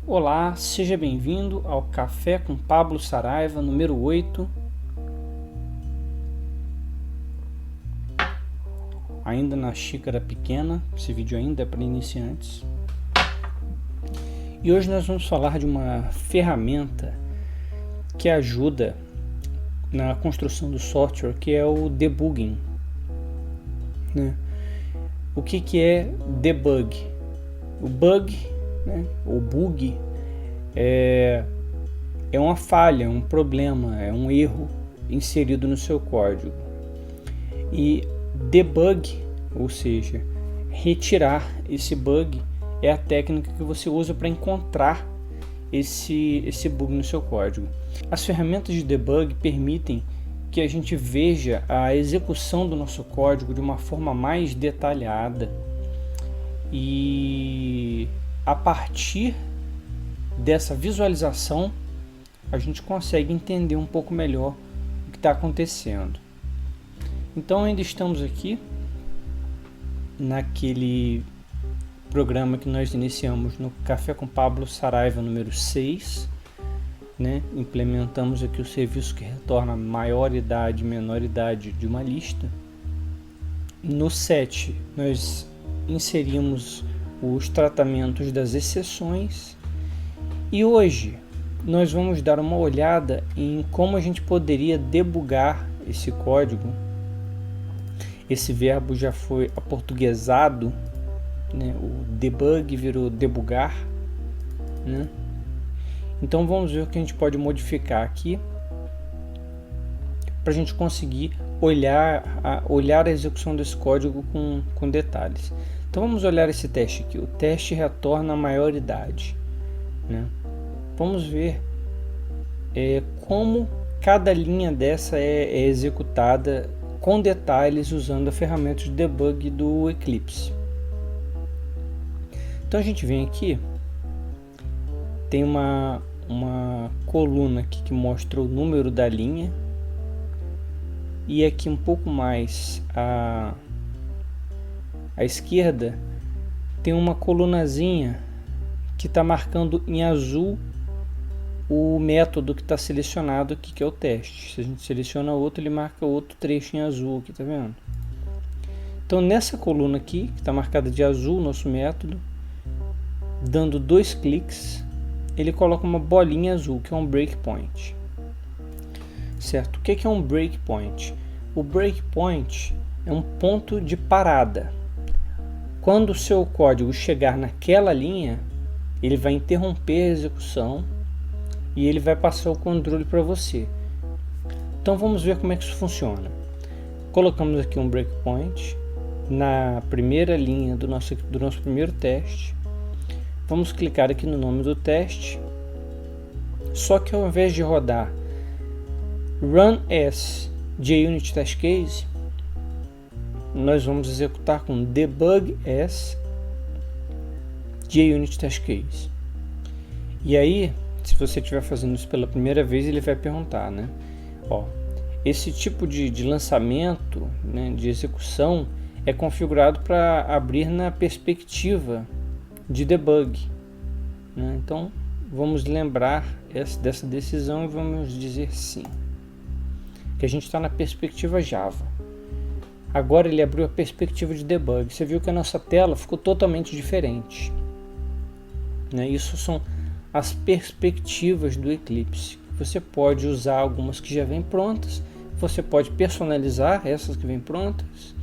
Olá, seja bem-vindo ao Café com Pablo Saraiva, número 8. Ainda na xícara pequena, esse vídeo ainda é para iniciantes. E hoje nós vamos falar de uma ferramenta que ajuda na construção do software, que é o debugging, né? O que é debug? O bug, né? O bug é uma falha, um problema, é um erro inserido no seu código. E debug, ou seja, retirar esse bug, é a técnica que você usa para encontrar esse bug no seu código. As ferramentas de debug permitem que a gente veja a execução do nosso código de uma forma mais detalhada, e a partir dessa visualização a gente consegue entender um pouco melhor o que está acontecendo. Então ainda estamos aqui naquele programa que nós iniciamos no Café com Pablo Saraiva número 6, né? Implementamos aqui o serviço que retorna maior idade e menor idade de uma lista. No 7 nós inserimos os tratamentos das exceções, e hoje nós vamos dar uma olhada em como a gente poderia debugar esse código. Esse verbo já foi aportuguesado, né? O debug virou debugar, né? Então vamos ver o que a gente pode modificar aqui para a gente conseguir olhar a execução desse código com detalhes. Então vamos olhar esse teste aqui. O teste retorna a maioridade, né? Vamos ver como cada linha dessa é executada com detalhes usando a ferramenta de debug do Eclipse. Então a gente vem aqui, tem uma coluna aqui que mostra o número da linha, e aqui um pouco mais à esquerda tem uma colunazinha que está marcando em azul o método que está selecionado aqui, que é o teste. Se a gente seleciona outro, ele marca outro trecho em azul aqui, tá vendo? Então nessa coluna aqui, que está marcada de azul, nosso método, dando 2 cliques, ele coloca uma bolinha azul, que é um breakpoint. Certo? O que é um breakpoint? O breakpoint é um ponto de parada. Quando o seu código chegar naquela linha, ele vai interromper a execução e ele vai passar o controle para você. Então vamos ver como é que isso funciona. Colocamos aqui um breakpoint na primeira linha do nosso primeiro teste. Vamos clicar aqui no nome do teste, só que ao invés de rodar Run as JUnit Test Case, nós vamos executar com Debug as JUnit Test Case. E aí, se você estiver fazendo isso pela primeira vez, ele vai perguntar, né? Esse tipo de lançamento, né, de execução é configurado para abrir na perspectiva de debug, né? Então vamos lembrar dessa decisão e vamos dizer sim, que a gente está na perspectiva Java. Agora ele abriu a perspectiva de debug. Você viu que a nossa tela ficou totalmente diferente, né? Isso são as perspectivas do Eclipse. Você pode usar algumas que já vêm prontas, você pode personalizar essas que vêm prontas,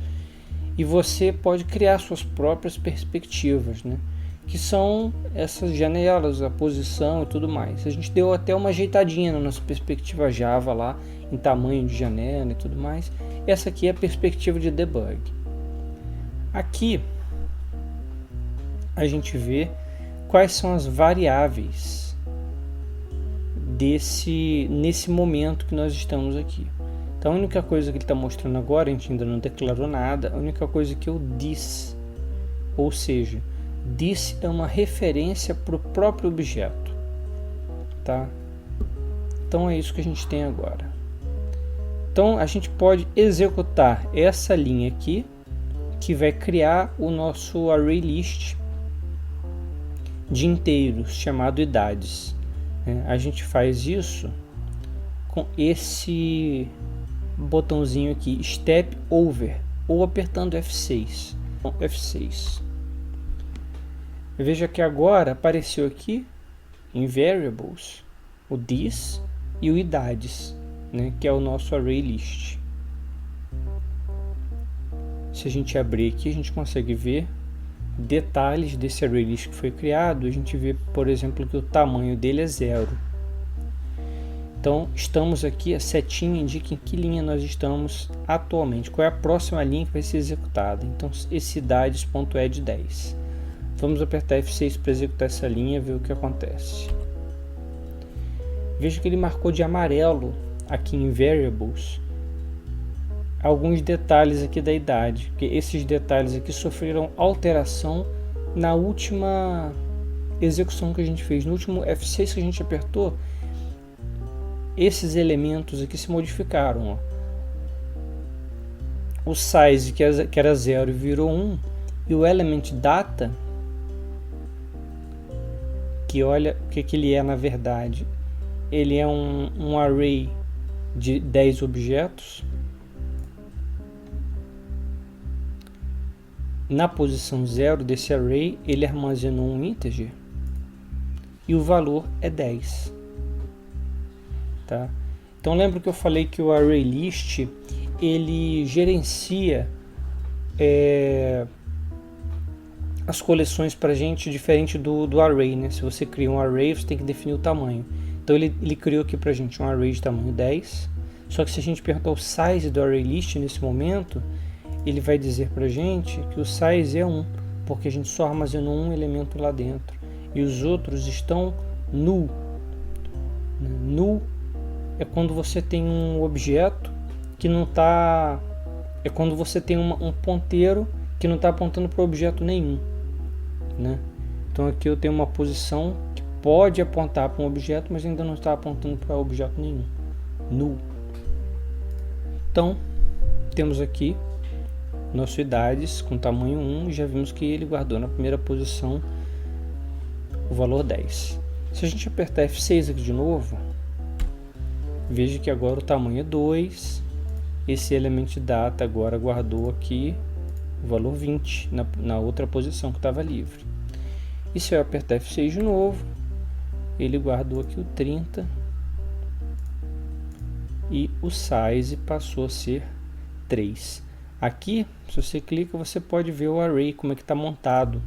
e você pode criar suas próprias perspectivas, né? Que são essas janelas, a posição e tudo mais. A gente deu até uma ajeitadinha na nossa perspectiva Java lá, em tamanho de janela e tudo mais. Essa aqui é a perspectiva de debug. Aqui a gente vê quais são as variáveis nesse momento que nós estamos aqui. Então a única coisa que ele está mostrando agora, a gente ainda não declarou nada, a única coisa que eu disse, ou seja, this é uma referência para o próprio objeto, tá? Então é isso que a gente tem agora. Então a gente pode executar essa linha aqui, que vai criar o nosso array list, de inteiros, chamado idades. A gente faz isso com esse botãozinho aqui, Step Over, ou apertando F6. F6. Veja que agora apareceu aqui em Variables o this e o idades, que é o nosso array list. Se a gente abrir aqui, a gente consegue ver detalhes desse array list que foi criado. A gente vê, por exemplo, que o tamanho dele é 0. Então, estamos aqui, a setinha indica em que linha nós estamos atualmente, qual é a próxima linha que vai ser executada. Então, esse idades.add 10. Vamos apertar F6 para executar essa linha e ver o que acontece. Veja que ele marcou de amarelo aqui em Variables alguns detalhes aqui da idade, porque esses detalhes aqui sofreram alteração na última execução que a gente fez, no último F6 que a gente apertou. Esses elementos aqui se modificaram. O size, que era 0, virou 1, e o element data, que olha o que ele é na verdade, ele é um array de 10 objetos. Na posição 0 desse array, ele armazenou um integer e o valor é 10. Tá? Então lembra que eu falei que o array list ele gerencia as coleções para a gente diferente do array, né? Se você cria um array, você tem que definir o tamanho. Então ele criou aqui para a gente um array de tamanho 10. Só que se a gente perguntar o size do array list nesse momento, ele vai dizer para a gente que o size é 1, porque a gente só armazenou um elemento lá dentro e os outros estão null. Null é quando você tem um objeto que não está... É quando você tem um ponteiro que não está apontando para objeto nenhum. Então aqui eu tenho uma posição que pode apontar para um objeto, mas ainda não está apontando para objeto nenhum. Null. Então, temos aqui nosso idades com tamanho 1 e já vimos que ele guardou na primeira posição o valor 10. Se a gente apertar F6 aqui de novo, veja que agora o tamanho é 2. Esse elemento data agora guardou aqui o valor 20 na outra posição que estava livre. E se eu apertar F6 de novo, ele guardou aqui o 30 e o size passou a ser 3. Aqui, se você clica, você pode ver o array, como é que está montado.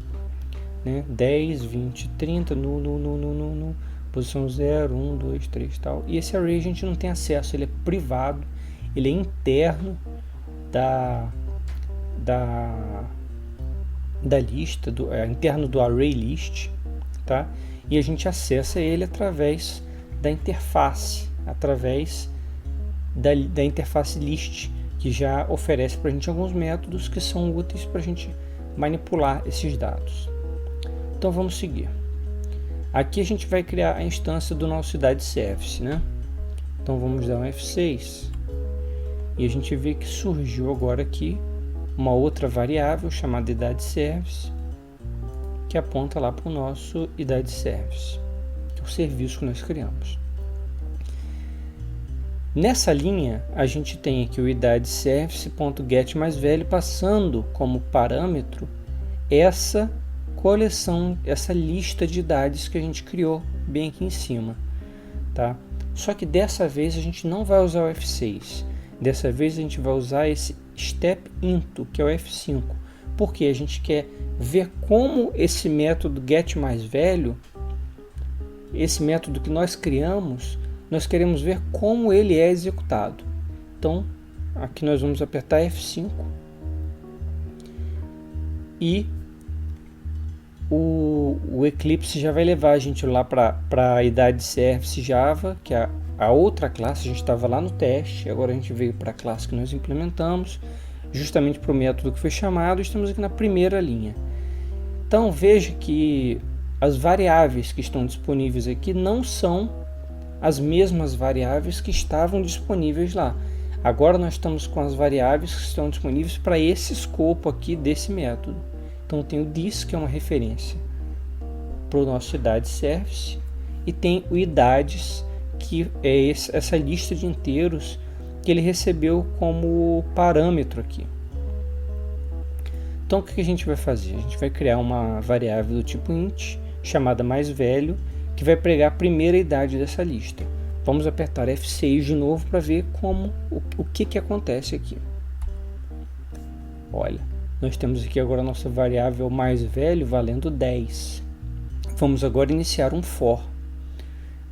10, 20, 30, no, posição 0, 1, 2, 3 tal. E esse array a gente não tem acesso, ele é privado, ele é interno da lista, interno do array list, tá? E a gente acessa ele através da interface, através da interface list, que já oferece para a gente alguns métodos que são úteis para a gente manipular esses dados. Então vamos seguir. Aqui a gente vai criar a instância do nosso idade service, Então vamos dar um F6 e a gente vê que surgiu agora aqui uma outra variável chamada idade service, que aponta lá para o nosso idade service, que é o serviço que nós criamos. Nessa linha, a gente tem aqui o idade service.get mais velho passando como parâmetro essa coleção, essa lista de idades que a gente criou bem aqui em cima, tá? Só que dessa vez a gente não vai usar o F6, dessa vez a gente vai usar esse step into, que é o F5, porque a gente quer ver como esse método get mais velho, esse método que nós criamos, nós queremos ver como ele é executado. Então, aqui nós vamos apertar F5 e o Eclipse já vai levar a gente lá para a idade service Java, que é a outra classe. A gente estava lá no teste, agora a gente veio para a classe que nós implementamos, justamente para o método que foi chamado. Estamos aqui na primeira linha. Então, veja que as variáveis que estão disponíveis aqui não são as mesmas variáveis que estavam disponíveis lá. Agora nós estamos com as variáveis que estão disponíveis para esse escopo aqui desse método. Então tem o this, que é uma referência para o nosso idade service, e tem o idades, que é essa lista de inteiros que ele recebeu como parâmetro aqui. Então o que a gente vai fazer? A gente vai criar uma variável do tipo int, chamada mais velho, que vai pegar a primeira idade dessa lista. Vamos apertar F6 de novo para ver o que acontece aqui. Olha, nós temos aqui agora a nossa variável mais velho valendo 10. Vamos agora iniciar um for,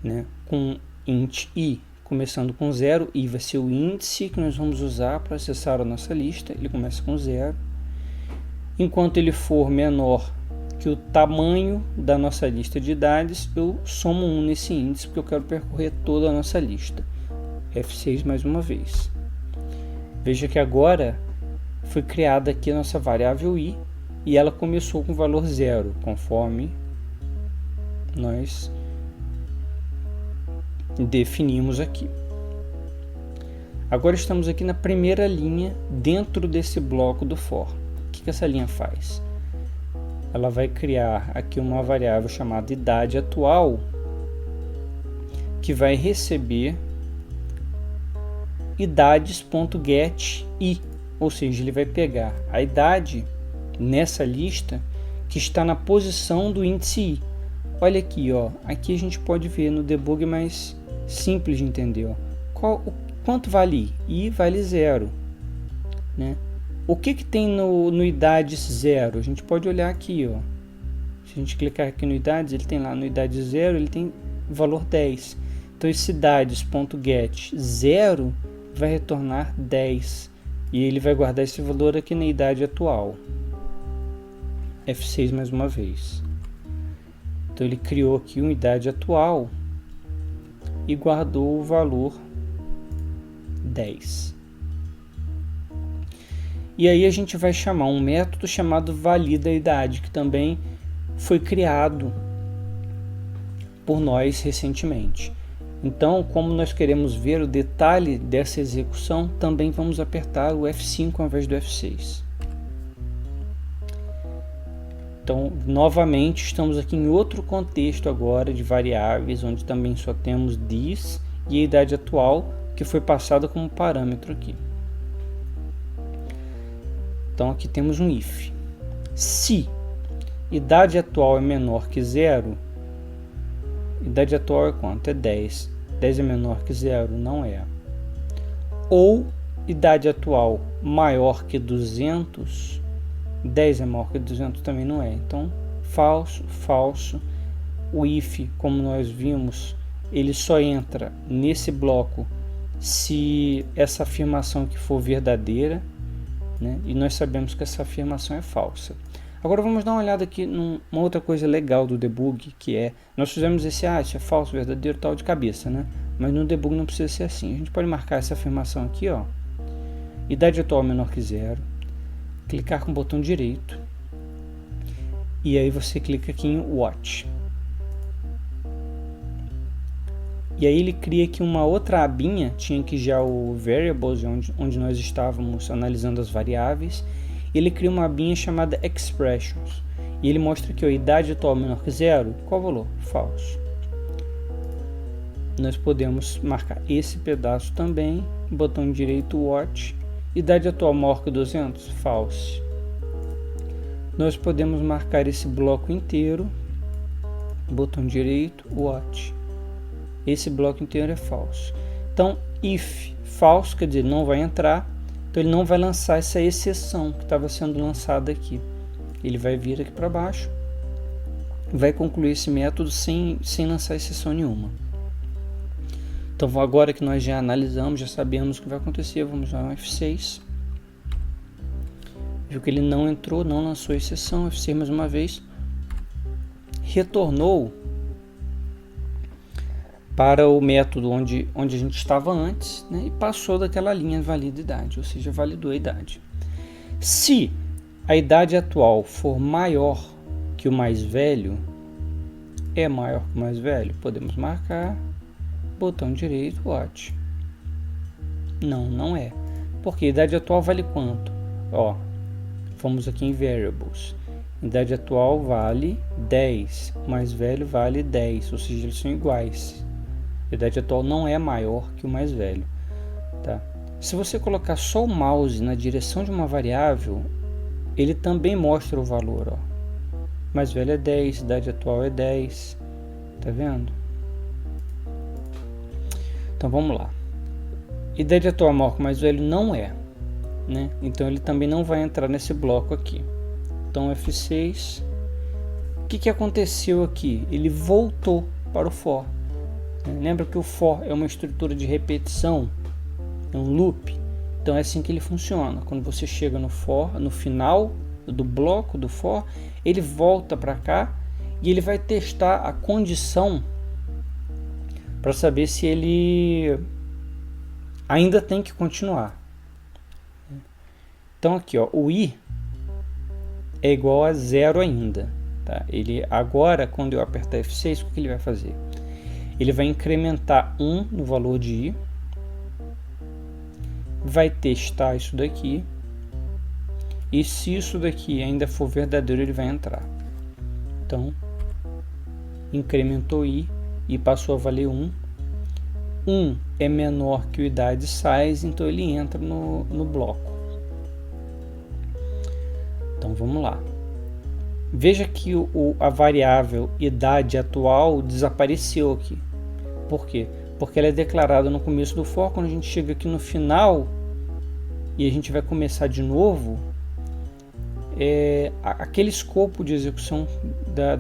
né, com int i, começando com 0, i vai ser o índice que nós vamos usar para acessar a nossa lista, ele começa com 0. Enquanto ele for menor que o tamanho da nossa lista de idades, eu somo 1 nesse índice, porque eu quero percorrer toda a nossa lista. F6 mais uma vez. Veja que agora foi criada aqui a nossa variável i, e ela começou com o valor 0, conforme nós definimos aqui. Agora estamos aqui na primeira linha dentro desse bloco do for. O que essa linha faz? Ela vai criar aqui uma variável chamada idade atual, que vai receber idades.getI, ou seja, ele vai pegar a idade nessa lista que está na posição do índice i. Olha aqui, ó, aqui a gente pode ver no debug mais simples de entender. Ó. Quanto vale i? I vale 0. Né? O que tem no idades 0? A gente pode olhar aqui. Ó. Se a gente clicar aqui no idades, ele tem lá no idades 0, ele tem valor 10. Então esse idades.get 0 vai retornar 10. E ele vai guardar esse valor aqui na idade atual. F6 mais uma vez. Então ele criou aqui uma idade atual e guardou o valor 10. E aí a gente vai chamar um método chamado validaIdade, que também foi criado por nós recentemente. Então, como nós queremos ver o detalhe dessa execução, também vamos apertar o F5 ao invés do F6. Então, novamente, estamos aqui em outro contexto agora de variáveis, onde também só temos this e a idade atual, que foi passada como parâmetro aqui. Então, aqui temos um if. Se idade atual é menor que 0, idade atual é quanto? É 10. 10 é menor que 0? Não é. Ou idade atual maior que 200, 10 é maior que 200 também não é. Então, falso, falso. O if, como nós vimos, ele só entra nesse bloco se essa afirmação aqui for verdadeira, né? E nós sabemos que essa afirmação é falsa. Agora vamos dar uma olhada aqui numa outra coisa legal do debug, que é, nós fizemos esse, isso é falso, verdadeiro, tal de cabeça, né? Mas no debug não precisa ser assim. A gente pode marcar essa afirmação aqui, ó, idade atual menor que 0, clicar com o botão direito, e aí você clica aqui em Watch. E aí ele cria aqui uma outra abinha, tinha aqui já o Variables, onde nós estávamos analisando as variáveis. Ele cria uma abinha chamada Expressions. E ele mostra aqui a idade atual menor que 0. Qual o valor? Falso. Nós podemos marcar esse pedaço também. Botão direito, Watch. Idade atual maior que 200? False. Nós podemos marcar esse bloco inteiro. Botão direito, Watch. Esse bloco inteiro é falso. Então, if falso, quer dizer, não vai entrar. Então ele não vai lançar essa exceção que estava sendo lançada aqui. Ele vai vir aqui para baixo, vai concluir esse método sem lançar exceção nenhuma. Então agora que nós já analisamos, já sabemos o que vai acontecer, vamos lá no F6. Viu que ele não entrou, não lançou exceção, F6 mais uma vez. Retornou para o método onde a gente estava antes, né, e passou daquela linha valididade, ou seja, validou a idade. Se a idade atual for maior que o mais velho, é maior que o mais velho, podemos marcar, botão direito, Watch. Não, não é. Porque a idade atual vale quanto? Ó, vamos aqui em Variables. Idade atual vale 10, o mais velho vale 10, ou seja, eles são iguais. A idade atual não é maior que o mais velho. Tá? Se você colocar só o mouse na direção de uma variável, ele também mostra o valor. Ó. Mais velho é 10, idade atual é 10. Tá vendo? Então vamos lá. Idade atual maior que o mais velho não é, né? Então ele também não vai entrar nesse bloco aqui. Então F6. O que aconteceu aqui? Ele voltou para o for. Lembra que o for é uma estrutura de repetição, é um loop. Então é assim que ele funciona. Quando você chega no for, no final do bloco do for, ele volta para cá e ele vai testar a condição para saber se ele ainda tem que continuar. Então aqui, ó, o i é igual a 0 ainda. Tá? Ele agora, quando eu apertar F6, o que ele vai fazer? Ele vai incrementar 1 no valor de i, vai testar isso daqui, e se isso daqui ainda for verdadeiro, ele vai entrar. Então, incrementou i e passou a valer 1. 1 é menor que o idade size, então ele entra no bloco. Então vamos lá. Veja que a variável idade atual desapareceu aqui. Por quê? Porque ela é declarada no começo do for. Quando a gente chega aqui no final e a gente vai começar de novo, aquele escopo de execução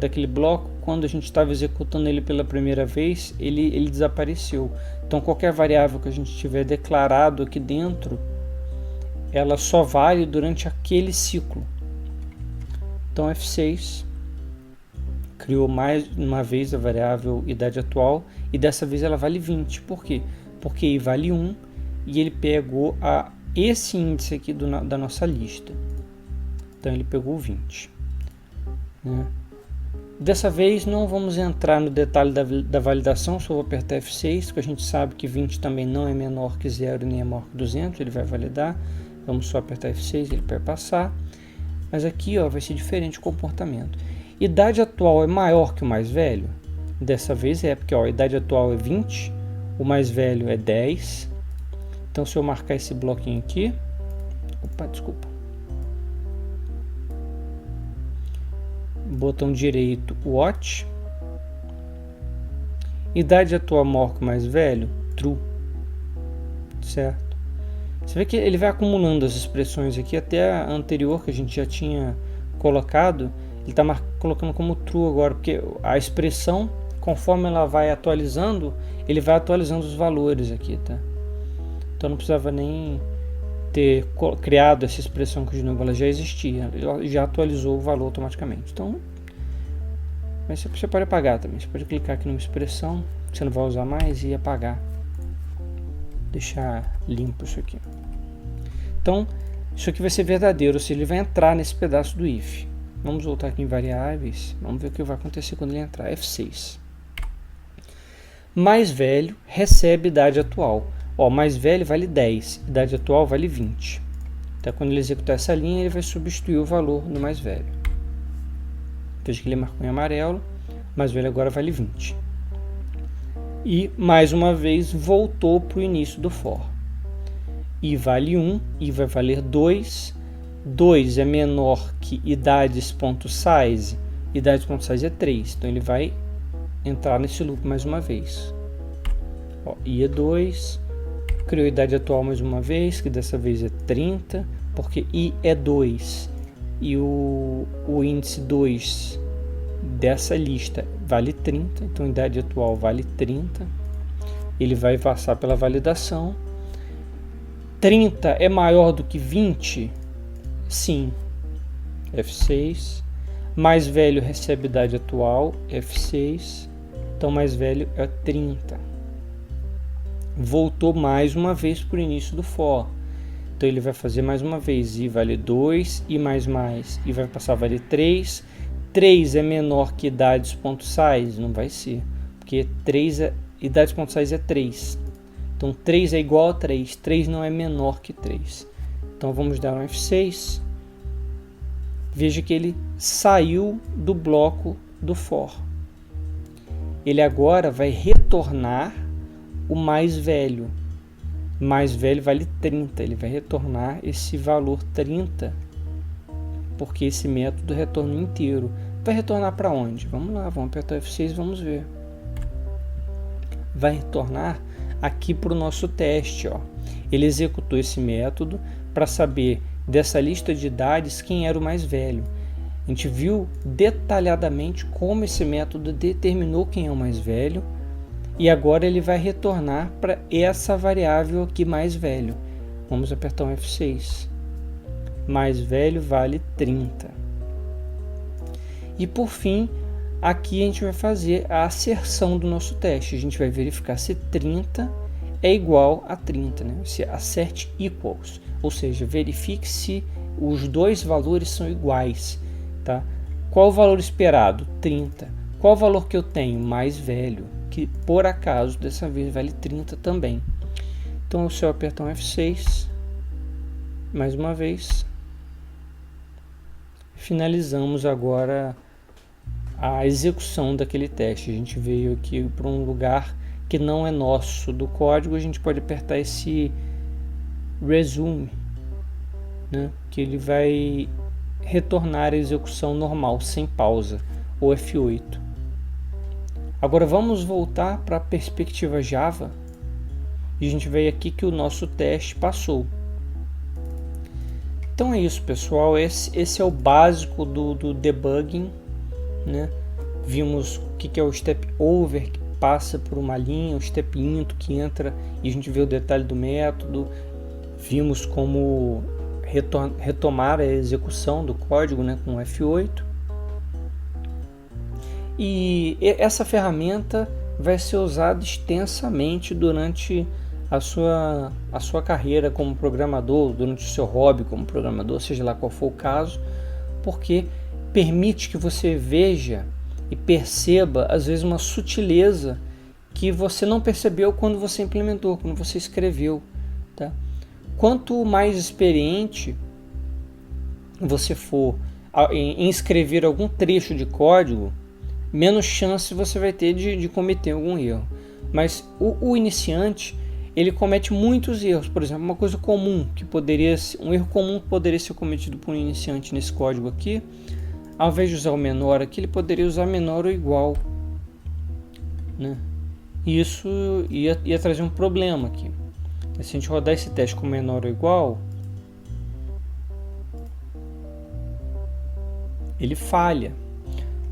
daquele bloco, quando a gente estava executando ele pela primeira vez, ele desapareceu. Então qualquer variável que a gente tiver declarado aqui dentro, ela só vale durante aquele ciclo. Então F6 criou mais uma vez a variável idade atual e dessa vez ela vale 20. Por quê? Porque i vale 1 e ele pegou esse índice aqui da nossa lista. Então ele pegou 20. Né? Dessa vez não vamos entrar no detalhe da validação, só vou apertar F6, porque a gente sabe que 20 também não é menor que 0 nem é maior que 200, ele vai validar. Vamos só apertar F6, ele vai passar. Mas aqui ó, vai ser diferente o comportamento. Idade atual é maior que o mais velho? Dessa vez é, porque ó, a idade atual é 20, o mais velho é 10. Então se eu marcar esse bloquinho aqui, botão direito watch, idade atual maior que o mais velho, true, certo? Você vê que ele vai acumulando as expressões aqui até a anterior que a gente já tinha colocado, ele está colocando como true agora, porque a expressão, conforme ela vai atualizando, ele vai atualizando os valores aqui, tá? Então não precisava nem ter criado essa expressão aqui de novo, ela já existia, ela já atualizou o valor automaticamente. Então, mas você pode apagar também, você pode clicar aqui numa expressão que você não vai usar mais e apagar, deixar limpo isso aqui. Então, isso aqui vai ser verdadeiro, ou seja, ele vai entrar nesse pedaço do if. Vamos voltar aqui em variáveis, vamos ver o que vai acontecer quando ele entrar. F6. Mais velho recebe idade atual. Ó, mais velho vale 10, idade atual vale 20. Então, quando ele executar essa linha, ele vai substituir o valor do mais velho. Veja que ele marcou em amarelo, mais velho agora vale 20. E, mais uma vez, voltou para o início do for. I vale 1, I vai valer 2. 2 é menor que idades.size. Idades.size é 3. Então, ele vai entrar nesse loop mais uma vez. Ó, I é 2. Criou idade atual mais uma vez, que dessa vez é 30. Porque I é 2. E o índice 2 dessa lista vale 30. Então, idade atual vale 30. Ele vai passar pela validação. 30 é maior do que 20? Sim. F6. Mais velho recebe idade atual. F6. Então, mais velho é 30. Voltou mais uma vez para o início do for. Então, ele vai fazer mais uma vez. I vale 2. I mais. I vai passar a valer 3. 3 é menor que idades.size? Não vai ser. Porque idades.size é 3. Então, 3 é igual a 3. 3 não é menor que 3. Então, vamos dar um F6. veja que ele saiu do bloco do for. Ele agora vai retornar o mais velho. Mais velho vale 30, ele vai retornar esse valor 30, porque esse método retorna inteiro. Vai retornar para onde? Vamos lá, vamos apertar F6 e vamos ver. Vai retornar aqui para o nosso teste. Ó. Ele executou esse método para saber dessa lista de idades quem era o mais velho. A gente viu detalhadamente como esse método determinou quem é o mais velho. E agora ele vai retornar para essa variável aqui, mais velho. Vamos apertar um F6. Mais velho vale 30. E por fim, aqui a gente vai fazer a asserção do nosso teste. A gente vai verificar se 30 é igual a 30, né? Se assert equals. Ou seja, verifique se os dois valores são iguais. Tá? Qual o valor esperado? 30. Qual o valor que eu tenho? Mais velho, que por acaso dessa vez vale 30 também. Então, se eu apertar um F6, mais uma vez, finalizamos agora a execução daquele teste. A gente veio aqui para um lugar que não é nosso do código, a gente pode apertar esse resume, né, que ele vai retornar a execução normal, sem pausa, ou F8. Agora vamos voltar para a perspectiva Java e a gente vê aqui que o nosso teste passou. Então é isso, pessoal, esse é o básico do debugging, né? Vimos o que é o step over, que passa por uma linha, o step into que entra e a gente vê o detalhe do método. Vimos como retomar a execução do código, né, com F8. E essa ferramenta vai ser usada extensamente durante a sua carreira como programador, durante o seu hobby como programador, seja lá qual for o caso, porque permite que você veja e perceba, às vezes, uma sutileza que você não percebeu quando você implementou, quando você escreveu. Tá? Quanto mais experiente você for em escrever algum trecho de código, menos chance você vai ter de cometer algum erro. Mas o iniciante, ele comete muitos erros. Por exemplo, uma coisa comum um erro comum que poderia ser cometido por um iniciante nesse código aqui, ao invés de usar o menor aqui, ele poderia usar menor ou igual, né? Isso ia trazer um problema aqui. Se a gente rodar esse teste com menor ou igual, ele falha.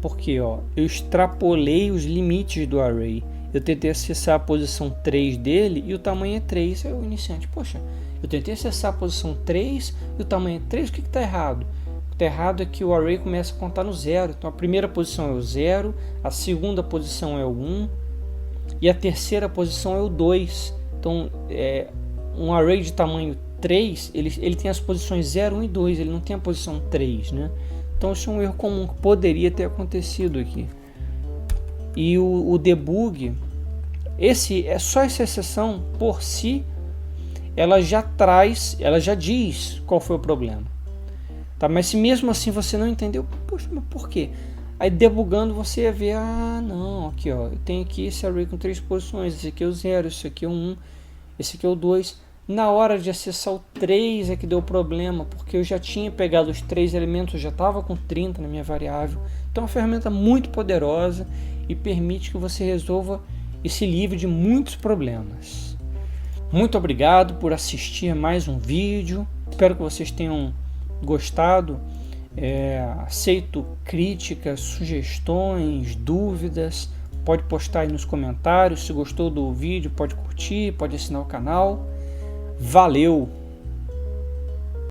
Porque eu extrapolei os limites do array. Eu tentei acessar a posição 3 dele e o tamanho é 3. É o iniciante. Poxa, eu tentei acessar a posição 3 e o tamanho é 3. O que está errado? O que está errado é que o array começa a contar no 0. Então a primeira posição é o 0, a segunda posição é o 1 e a terceira posição é o 2. Então um array de tamanho 3, ele tem as posições 0, 1 e 2. Ele não tem a posição 3, né? Então isso é um erro comum que poderia ter acontecido aqui. E o debug, só essa exceção por si, ela já diz qual foi o problema. Tá? Mas se mesmo assim você não entendeu, poxa, mas por quê? Aí debugando você ia ver, não, aqui eu tenho aqui esse array com 3 posições, esse aqui é o 0, esse aqui é o 1, esse aqui é o 2. Na hora de acessar o 3 é que deu problema, porque eu já tinha pegado os 3 elementos, eu já estava com 30 na minha variável. Então é uma ferramenta muito poderosa e permite que você resolva e se livre de muitos problemas. Muito obrigado por assistir a mais um vídeo. Espero que vocês tenham gostado. Aceito críticas, sugestões, dúvidas. Pode postar aí nos comentários. Se gostou do vídeo, pode curtir, pode assinar o canal. Valeu!